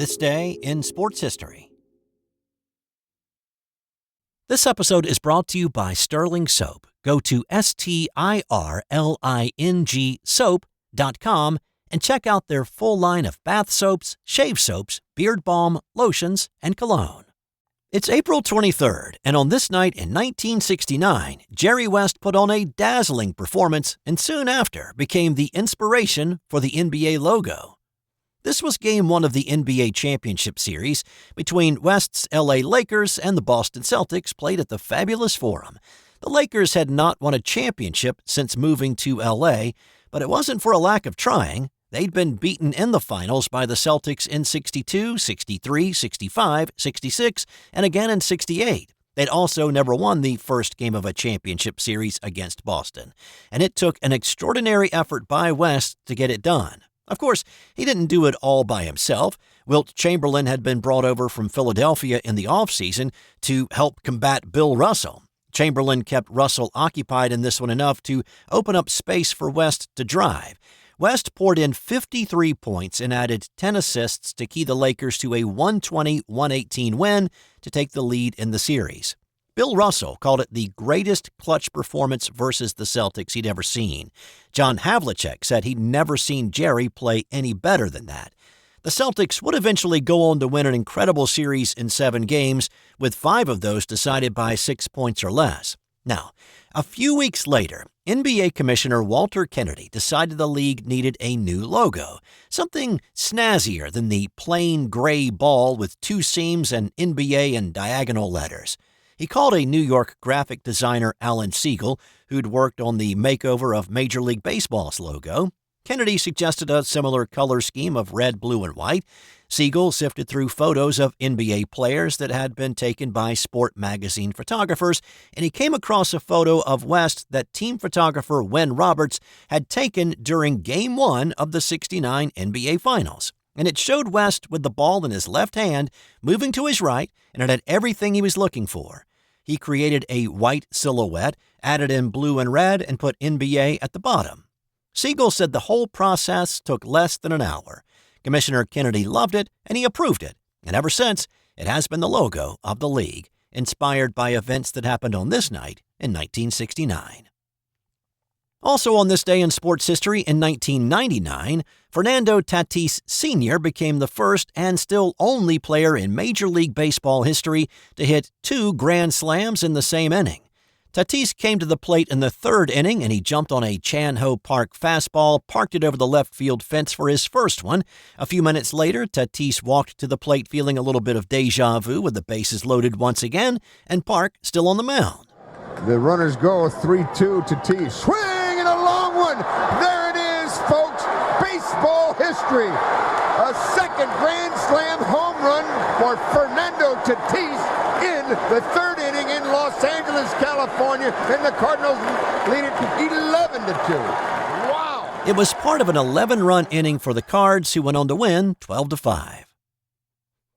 This day in sports history. This episode is brought to you by Sterling Soap. Go to STIRLING soap.com and check out their full line of bath soaps, shave soaps, beard balm, lotions, and cologne. It's April 23rd, and on this night in 1969, Jerry West put on a dazzling performance and soon after became the inspiration for the NBA logo. This was Game 1 of the NBA Championship Series between West's LA Lakers and the Boston Celtics, played at the fabulous Forum. The Lakers had not won a championship since moving to LA, but it wasn't for a lack of trying. They'd been beaten in the finals by the Celtics in 62, 63, 65, 66, and again in 68. They'd also never won the first game of a championship series against Boston, and it took an extraordinary effort by West to get it done. Of course, he didn't do it all by himself. Wilt Chamberlain had been brought over from Philadelphia in the offseason to help combat Bill Russell. Chamberlain kept Russell occupied in this one enough to open up space for West to drive. West poured in 53 points and added 10 assists to key the Lakers to a 120-118 win to take the lead in the series. Bill Russell called it the greatest clutch performance versus the Celtics he'd ever seen. John Havlicek said he'd never seen Jerry play any better than that. The Celtics would eventually go on to win an incredible series in 7 games, with 5 of those decided by 6 points or less. Now, a few weeks later, NBA Commissioner Walter Kennedy decided the league needed a new logo, something snazzier than the plain gray ball with 2 seams and NBA in diagonal letters. He called a New York graphic designer, Alan Siegel, who'd worked on the makeover of Major League Baseball's logo. Kennedy suggested a similar color scheme of red, blue, and white. Siegel sifted through photos of NBA players that had been taken by Sport magazine photographers, and he came across a photo of West that team photographer Wen Roberts had taken during Game 1 of the '69 NBA Finals. And it showed West with the ball in his left hand, moving to his right, and it had everything he was looking for. He created a white silhouette, added in blue and red, and put NBA at the bottom. Siegel said the whole process took less than an hour. Commissioner Kennedy loved it, and he approved it. And ever since, it has been the logo of the league, inspired by events that happened on this night in 1969. Also on this day in sports history in 1999, Fernando Tatis Sr. became the first and still only player in Major League Baseball history to hit 2 grand slams in the same inning. Tatis came to the plate in the 3rd inning, and he jumped on a Chan Ho Park fastball, parked it over the left field fence for his first one. A few minutes later, Tatis walked to the plate feeling a little bit of deja vu with the bases loaded once again, and Park still on the mound. The runners go 3-2. Tatis swing and a long one. There it is, folks. Baseball history. A second grand slam home run for Fernando Tatis in the 3rd inning in Los Angeles, California, and the Cardinals lead it 11-2. Wow! It was part of an 11-run inning for the Cards, who went on to win 12-5.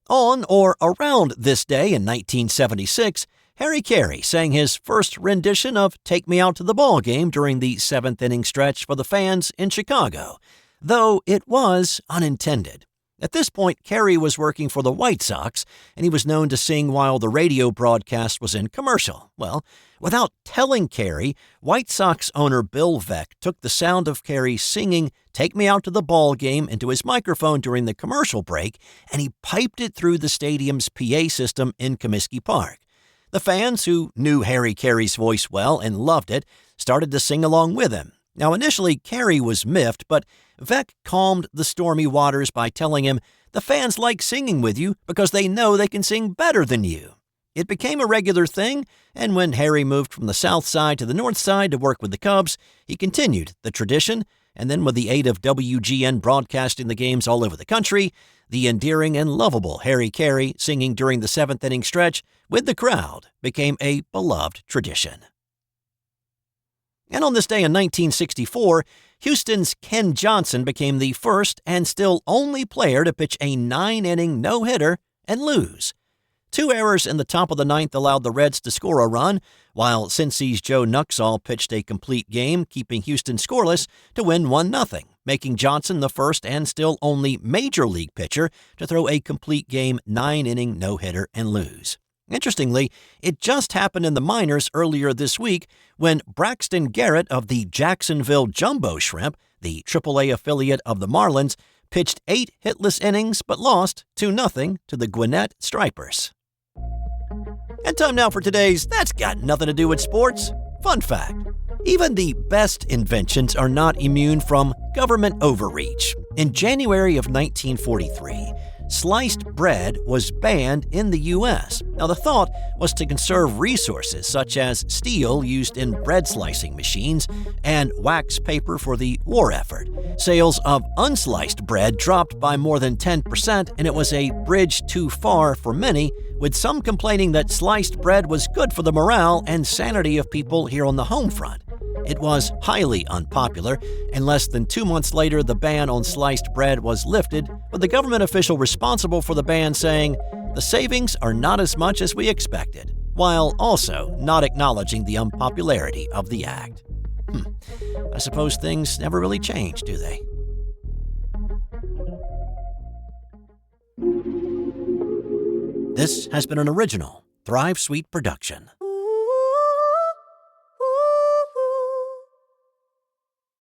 On or around this day in 1976, Harry Caray sang his first rendition of Take Me Out to the Ball Game during the 7th inning stretch for the fans in Chicago, though it was unintended. At this point, Caray was working for the White Sox, and he was known to sing while the radio broadcast was in commercial. Well, without telling Caray, White Sox owner Bill Veeck took the sound of Caray singing Take Me Out to the Ball Game into his microphone during the commercial break, and he piped it through the stadium's PA system in Comiskey Park. The fans, who knew Harry Caray's voice well and loved it, started to sing along with him. Now, initially, Caray was miffed, but Veeck calmed the stormy waters by telling him, "The fans like singing with you because they know they can sing better than you." It became a regular thing, and when Harry moved from the south side to the north side to work with the Cubs, he continued the tradition, and then with the aid of WGN broadcasting the games all over the country, the endearing and lovable Harry Caray singing during the 7th inning stretch with the crowd became a beloved tradition. And on this day in 1964, Houston's Ken Johnson became the first and still only player to pitch a 9-inning no-hitter and lose. 2 errors in the top of the 9th allowed the Reds to score a run, while Cincy's Joe Nuxall pitched a complete game, keeping Houston scoreless to win 1-0. making Johnson the first and still only major league pitcher to throw a complete game 9-inning no-hitter and lose. Interestingly, it just happened in the minors earlier this week when Braxton Garrett of the Jacksonville Jumbo Shrimp, the AAA affiliate of the Marlins, pitched 8 hitless innings but lost 2-0 to the Gwinnett Stripers. And time now for today's That's Got Nothing to Do with Sports fun fact. Even the best inventions are not immune from government overreach. In January of 1943, sliced bread was banned in the U.S. Now, the thought was to conserve resources such as steel used in bread slicing machines and wax paper for the war effort. Sales of unsliced bread dropped by more than 10%, and it was a bridge too far for many, with some complaining that sliced bread was good for the morale and sanity of people here on the home front. It was highly unpopular, and less than 2 months later, the ban on sliced bread was lifted, with the government official responsible for the ban saying, "The savings are not as much as we expected," while also not acknowledging the unpopularity of the act. I suppose things never really change, do they? This has been an original Thrive Suite production.